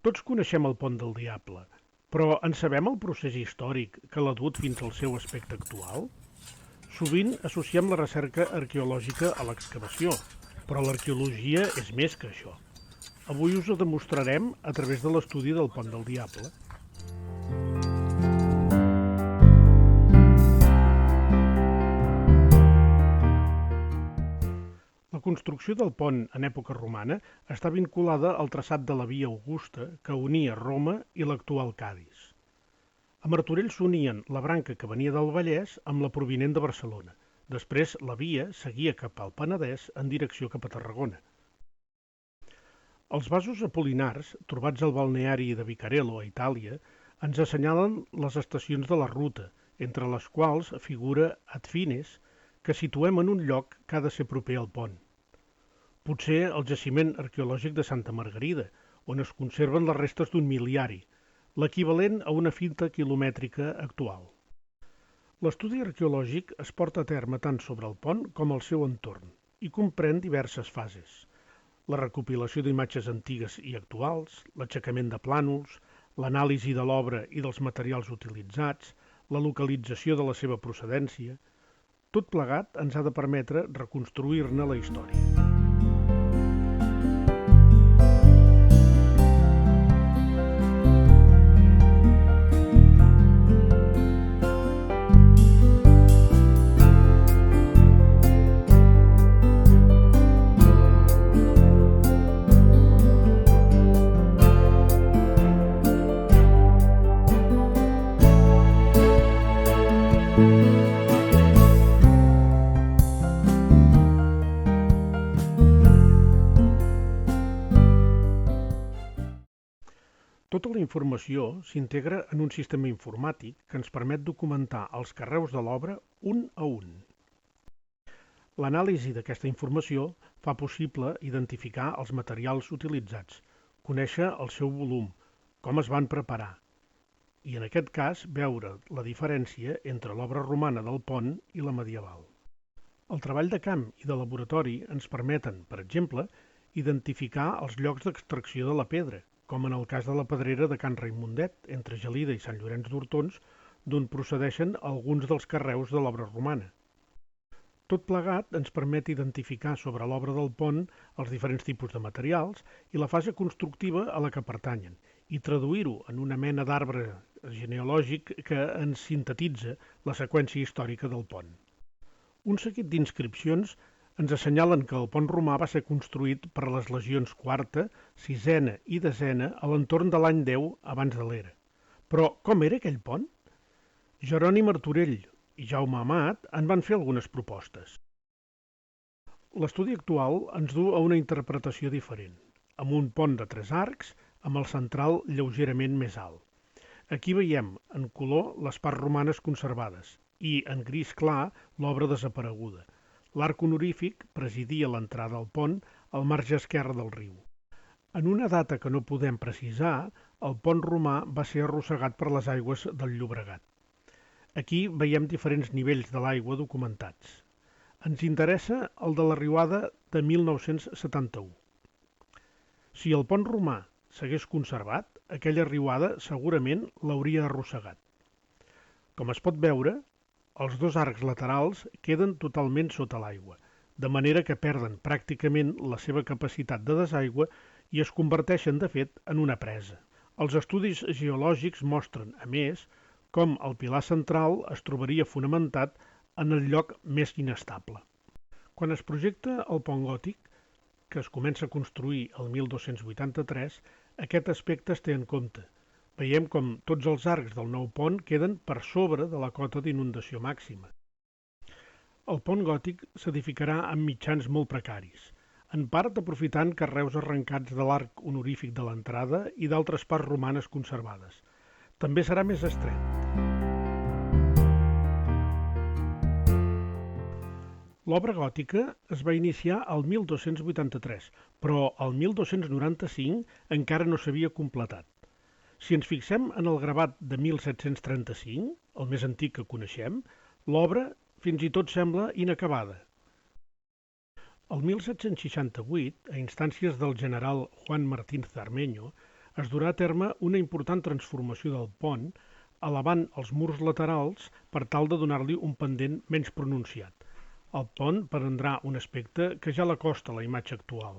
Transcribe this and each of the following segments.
Tots coneixem el Pont del Diable, però en sabem el procés històric que l'ha dut fins al seu aspecte actual? Sovint associem la recerca arqueològica a l'excavació, però l'arqueologia és més que això. Avui us ho demostrarem a través de l'estudi del Pont del Diable. La construcció del pont en època romana està vinculada al traçat de la Via Augusta que unia Roma i l'actual Cadis. A Martorell s'unien la branca que venia del Vallès amb la provinent de Barcelona. Després la via seguia cap al Penedès en direcció cap a Tarragona. Els vasos apol·linars, trobats al balneari de Vicarello, a Itàlia, ens assenyalen les estacions de la ruta, entre les quals figura Adfines, que situem en un lloc que ha de ser proper al pont. Potser el jaciment arqueològic de Santa Margarida, on es conserven les restes d'un miliari, l'equivalent a una finta quilomètrica actual. L'estudi arqueològic es porta a terme tant sobre el pont com el seu entorn i comprèn diverses fases. La recopilació d'imatges antigues i actuals, l'aixecament de plànols, l'anàlisi de l'obra i dels materials utilitzats, la localització de la seva procedència. Tot plegat ens ha de permetre reconstruir-ne la història. Tota la informació s'integra en un sistema informàtic que ens permet documentar els carreus de l'obra un a un. L'anàlisi d'aquesta informació fa possible identificar els materials utilitzats, conèixer el seu volum, com es van preparar, i en aquest cas veure la diferència entre l'obra romana del pont i la medieval. El treball de camp i de laboratori ens permeten, per exemple, identificar els llocs d'extracció de la pedra, com en el cas de la pedrera de Can Raimundet, entre Gelida i Sant Llorenç d'Hortons, d'on procedeixen alguns dels carreus de l'obra romana. Tot plegat ens permet identificar sobre l'obra del pont els diferents tipus de materials i la fase constructiva a la que pertanyen, i traduir-ho en una mena d'arbre genealògic que ens sintetitza la seqüència històrica del pont. Un seguit d'inscripcions ens assenyalen que el pont romà va ser construït per les legions IV, VI i X a l'entorn de l'any 10 abans de l'era. Però com era aquell pont? Jeroni Martorell i Jaume Amat en van fer algunes propostes. L'estudi actual ens du a una interpretació diferent, amb un pont de 3 arcs, amb el central lleugerament més alt. Aquí veiem en color les parts romanes conservades i en gris clar l'obra desapareguda. L'arc honorífic presidia l'entrada al pont al marge esquerre del riu. En una data que no podem precisar, el pont romà va ser arrossegat per les aigües del Llobregat. Aquí veiem diferents nivells de l'aigua documentats. Ens interessa el de la riuada de 1971. Si el pont romà s'hagués conservat, aquella riuada segurament l'hauria arrossegat. Com es pot veure, els dos arcs laterals queden totalment sota l'aigua, de manera que perden pràcticament la seva capacitat de desaigüe i es converteixen, de fet, en una presa. Els estudis geològics mostren, a més, com el pilar central es trobaria fonamentat en el lloc més inestable. Quan es projecta el pont gòtic, que es comença a construir el 1283, aquest aspecte es té en compte. Veiem com tots els arcs del nou pont queden per sobre de la cota d'inundació màxima. El pont gòtic s'edificarà amb mitjans molt precaris, en part aprofitant carreus arrencats de l'arc honorífic de l'entrada i d'altres parts romanes conservades. També serà més estret. L'obra gòtica es va iniciar el 1283, però el 1295 encara no s'havia completat. Si ens fixem en el gravat de 1735, el més antic que coneixem, l'obra fins i tot sembla inacabada. El 1768, a instàncies del general Juan Martín Zarmeño, es durà a terme una important transformació del pont, elevant els murs laterals per tal de donar-li un pendent menys pronunciat. El pont prendrà un aspecte que ja l'acosta a la imatge actual.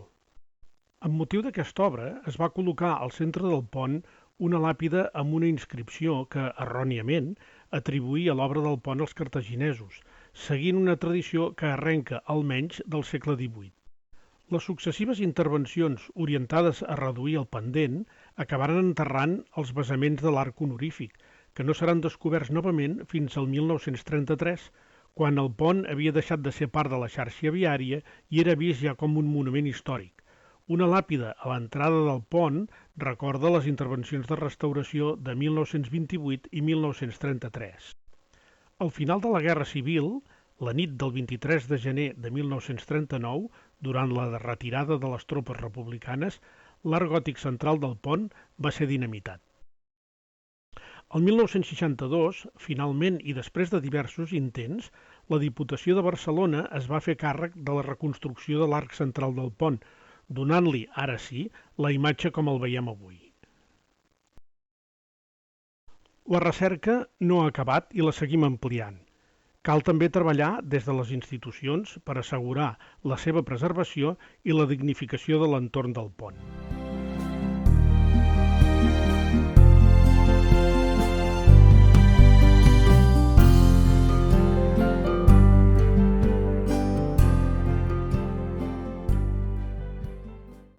Amb motiu d'aquesta obra es va col·locar al centre del pont una làpida amb una inscripció que, erròniament, atribuïa l'obra del pont als cartaginesos, seguint una tradició que arrenca almenys del segle XVIII. Les successives intervencions orientades a reduir el pendent acabaren enterrant els basaments de l'arc honorífic, que no seran descoberts novament fins al 1933, quan el pont havia deixat de ser part de la xarxa viària i era vist ja com un monument històric. Una làpida a l'entrada del pont recorda les intervencions de restauració de 1928 i 1933. Al final de la Guerra Civil, la nit del 23 de gener de 1939, durant la retirada de les tropes republicanes, l'arc gòtic central del pont va ser dinamitat. El 1962, finalment i després de diversos intents, la Diputació de Barcelona es va fer càrrec de la reconstrucció de l'arc central del pont, donant-li, ara sí, la imatge com el veiem avui. La recerca no ha acabat i la seguim ampliant. Cal també treballar des de les institucions per assegurar la seva preservació i la dignificació de l'entorn del pont.